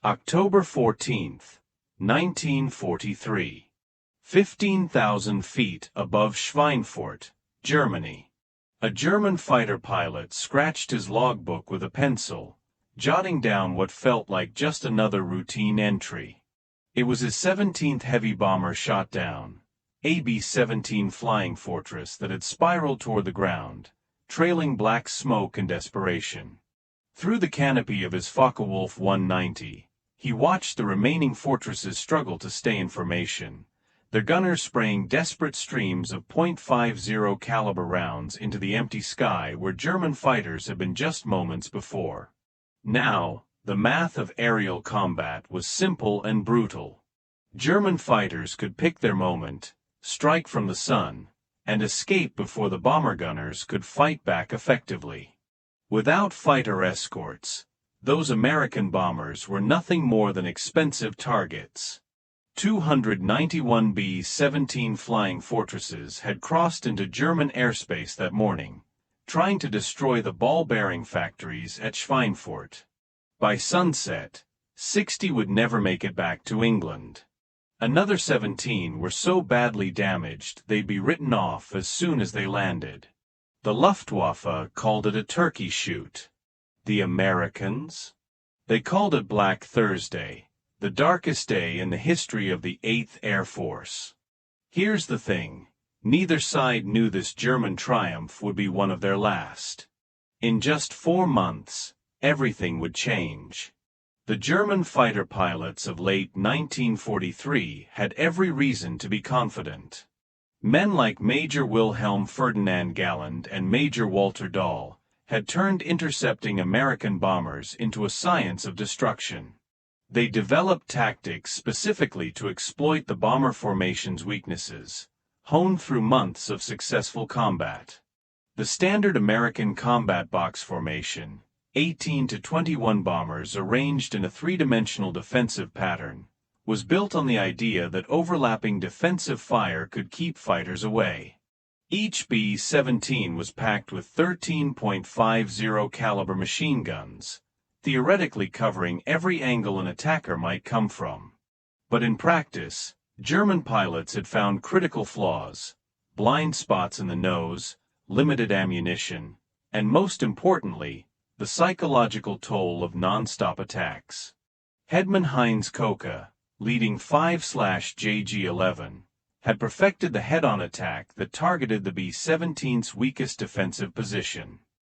October 14, 1943. 15,000 feet above Schweinfurt, Germany. A German fighter pilot scratched his logbook with a pencil, jotting down what felt like just another routine entry. It was his 17th heavy bomber shot down, AB-17 Flying Fortress, that had spiraled toward the ground, trailing black smoke and desperation. Through the canopy of his Focke-Wulf 190, he watched the remaining fortresses struggle to stay in formation, their gunners spraying desperate streams of .50 caliber rounds into the empty sky where German fighters had been just moments before. Now, the math of aerial combat was simple and brutal. German fighters could pick their moment, strike from the sun, and escape before the bomber gunners could fight back effectively. Without fighter escorts, those American bombers were nothing more than expensive targets. 291 B-17 Flying Fortresses had crossed into German airspace that morning, trying to destroy the ball-bearing factories at Schweinfurt. By sunset, 60 would never make it back to England. Another 17 were so badly damaged they'd be written off as soon as they landed. The Luftwaffe called it a turkey shoot. The Americans? They called it Black Thursday, the darkest day in the history of the 8th Air Force. Here's the thing, neither side knew this German triumph would be one of their last. In just 4 months, everything would change. The German fighter pilots of late 1943 had every reason to be confident. Men like Major Wilhelm Ferdinand Galland and Major Walter Dahl had turned intercepting American bombers into a science of destruction. They developed tactics specifically to exploit the bomber formation's weaknesses, honed through months of successful combat. The standard American combat box formation, 18 to 21 bombers arranged in a three-dimensional defensive pattern, was built on the idea that overlapping defensive fire could keep fighters away. Each B-17 was packed with 13.50 caliber machine guns, theoretically covering every angle an attacker might come from. But in practice, German pilots had found critical flaws, blind spots in the nose, limited ammunition, and most importantly, the psychological toll of non-stop attacks. Headman Heinz Knoke, leading 5/JG-11, had perfected the head-on attack that targeted the B-17's weakest defensive position.